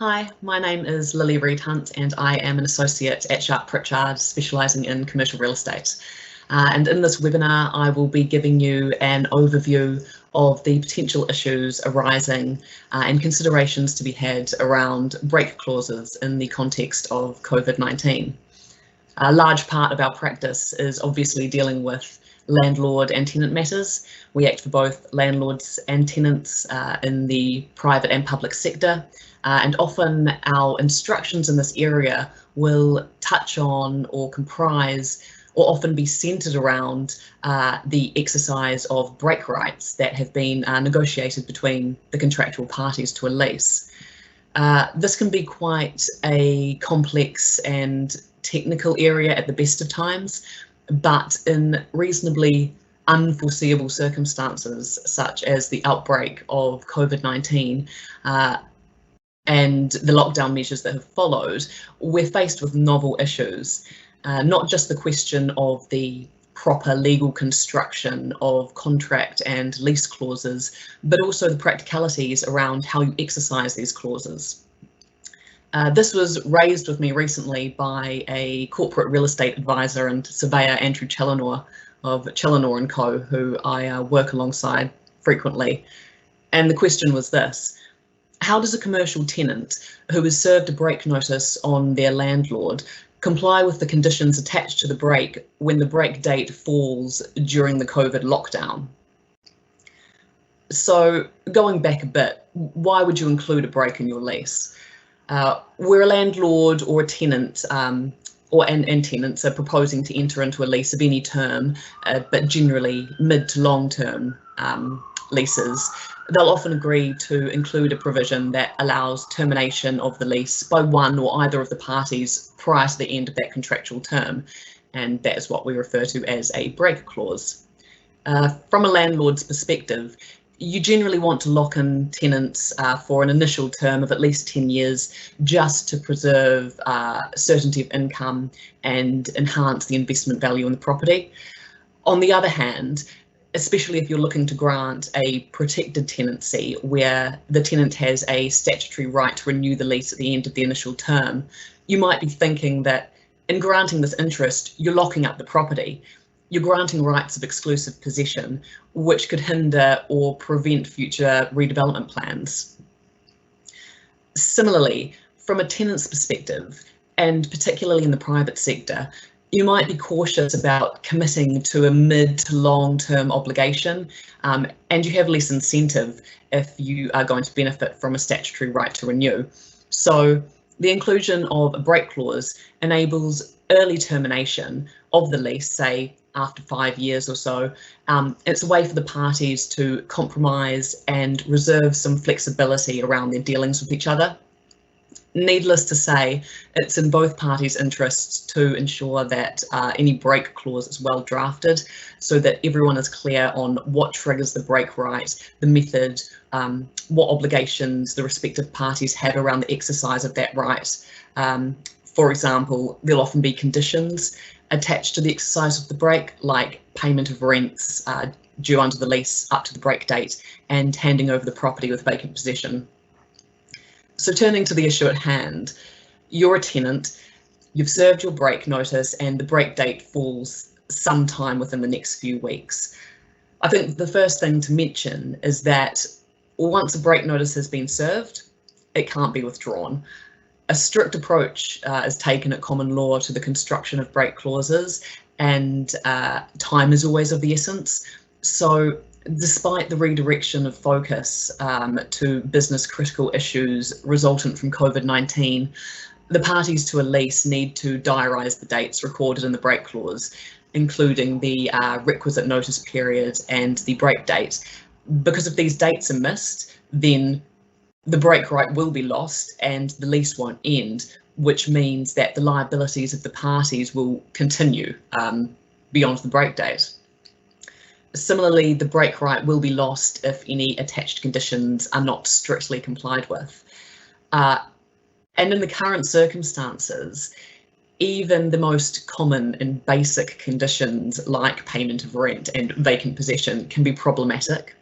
Hi, my name is Lillee Reid-Hunt and I am an associate at Sharpe Pritchard, specialising in commercial real estate. And in this webinar, I will be giving you an overview of the potential issues arising and considerations to be had around break clauses in the context of COVID-19. A large part of our practice is obviously dealing with landlord and tenant matters. We act for both landlords and tenants in the private and public sector. And often our instructions in this area will touch on or comprise or often be centred around the exercise of break rights that have been negotiated between the contractual parties to a lease. This can be quite a complex and technical area at the best of times, but in reasonably unforeseeable circumstances, such as the outbreak of COVID-19, and the lockdown measures that have followed, we're faced with novel issues, not just the question of the proper legal construction of contract and lease clauses, but also the practicalities around how you exercise these clauses. This was raised with me recently by a corporate real estate advisor and surveyor, Andrew Challinor of Challinor & Co, who I work alongside frequently. And the question was this: how does a commercial tenant who has served a break notice on their landlord comply with the conditions attached to the break when the break date falls during the COVID lockdown? So going back a bit, why would you include a break in your lease? Where a landlord or a tenant and tenants are proposing to enter into a lease of any term, but generally mid to long term leases, they'll often agree to include a provision that allows termination of the lease by one or either of the parties prior to the end of that contractual term, and that is what we refer to as a break clause. From a landlord's perspective, you generally want to lock in tenants for an initial term of at least 10 years, just to preserve certainty of income and enhance the investment value in the property. On the other hand, especially if you're looking to grant a protected tenancy where the tenant has a statutory right to renew the lease at the end of the initial term, you might be thinking that in granting this interest, you're locking up the property. You're granting rights of exclusive possession, which could hinder or prevent future redevelopment plans. Similarly, from a tenant's perspective, and particularly in the private sector, you might be cautious about committing to a mid to long term obligation, and you have less incentive if you are going to benefit from a statutory right to renew. So the inclusion of a break clause enables early termination of the lease, say after 5 years or so. It's a way for the parties to compromise and reserve some flexibility around their dealings with each other. Needless to say, it's in both parties' interests to ensure that any break clause is well drafted so that everyone is clear on what triggers the break right, the method, what obligations the respective parties have around the exercise of that right. For example, there'll often be conditions attached to the exercise of the break, like payment of rents due under the lease up to the break date and handing over the property with vacant possession. So turning to the issue at hand, you're a tenant, you've served your break notice and the break date falls sometime within the next few weeks. I think the first thing to mention is that once a break notice has been served, it can't be withdrawn. A strict approach is taken at common law to the construction of break clauses, and time is always of the essence. So despite the redirection of focus to business critical issues resultant from COVID-19, the parties to a lease need to diarise the dates recorded in the break clause, including the requisite notice period and the break date. Because if these dates are missed, then the break right will be lost and the lease won't end, which means that the liabilities of the parties will continue beyond the break date. Similarly, the break right will be lost if any attached conditions are not strictly complied with. And in the current circumstances, even the most common and basic conditions like payment of rent and vacant possession can be problematic.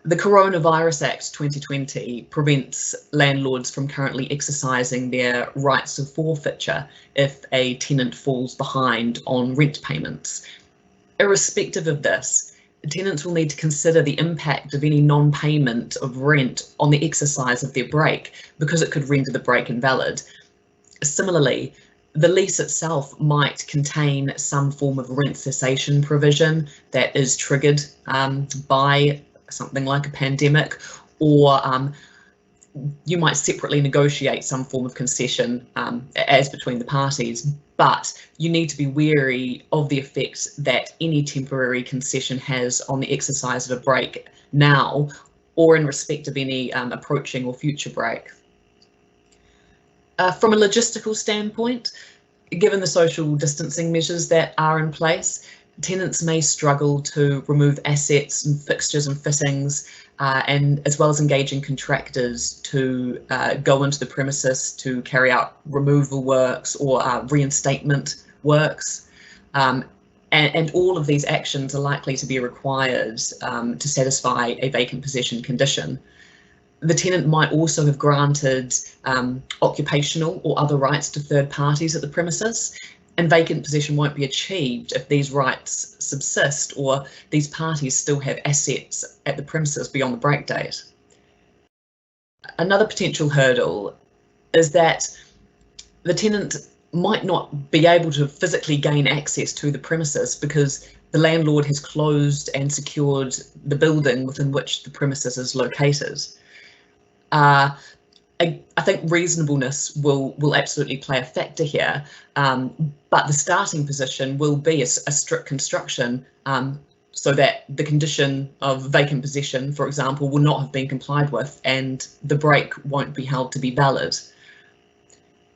The Coronavirus Act 2020 prevents landlords from currently exercising their rights of forfeiture if a tenant falls behind on rent payments. Irrespective of this, tenants will need to consider the impact of any non-payment of rent on the exercise of their break, because it could render the break invalid. Similarly, the lease itself might contain some form of rent cessation provision that is triggered by something like a pandemic, or you might separately negotiate some form of concession as between the parties, but you need to be wary of the effect that any temporary concession has on the exercise of a break now, or in respect of any approaching or future break. From a logistical standpoint, given the social distancing measures that are in place, tenants may struggle to remove assets and fixtures and fittings, and as well as engaging contractors to go into the premises to carry out removal works or reinstatement works. And all of these actions are likely to be required to satisfy a vacant possession condition. The tenant might also have granted occupational or other rights to third parties at the premises, and vacant possession won't be achieved if these rights subsist or these parties still have assets at the premises beyond the break date. Another potential hurdle is that the tenant might not be able to physically gain access to the premises because the landlord has closed and secured the building within which the premises is located. I think reasonableness will absolutely play a factor here, but the starting position will be a strict construction so that the condition of vacant possession, for example, will not have been complied with and the break won't be held to be valid.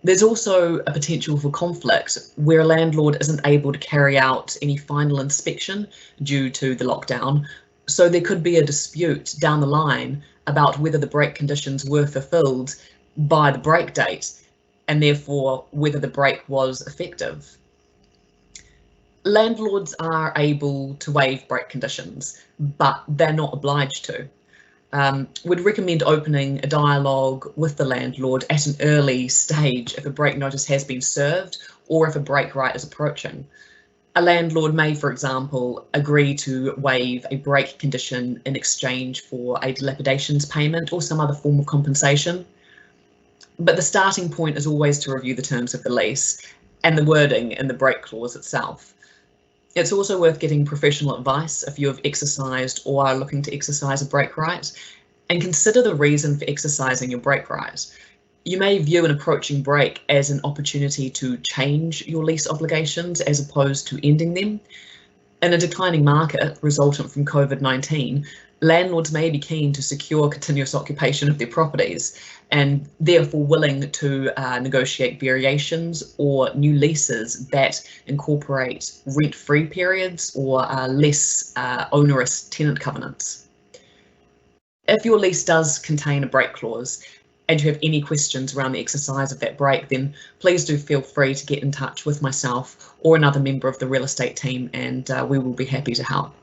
There's also a potential for conflict where a landlord isn't able to carry out any final inspection due to the lockdown, so there could be a dispute down the line about whether the break conditions were fulfilled by the break date and therefore whether the break was effective. Landlords are able to waive break conditions, but they're not obliged to. We'd recommend opening a dialogue with the landlord at an early stage if a break notice has been served or if a break right is approaching. A landlord may, for example, agree to waive a break condition in exchange for a dilapidations payment or some other form of compensation. But the starting point is always to review the terms of the lease and the wording in the break clause itself. It's also worth getting professional advice if you have exercised or are looking to exercise a break right, and consider the reason for exercising your break right. You may view an approaching break as an opportunity to change your lease obligations as opposed to ending them. In a declining market resultant from COVID-19, landlords may be keen to secure continuous occupation of their properties and therefore willing to negotiate variations or new leases that incorporate rent-free periods or less onerous tenant covenants. If your lease does contain a break clause and you have any questions around the exercise of that break, then please do feel free to get in touch with myself or another member of the real estate team, and we will be happy to help.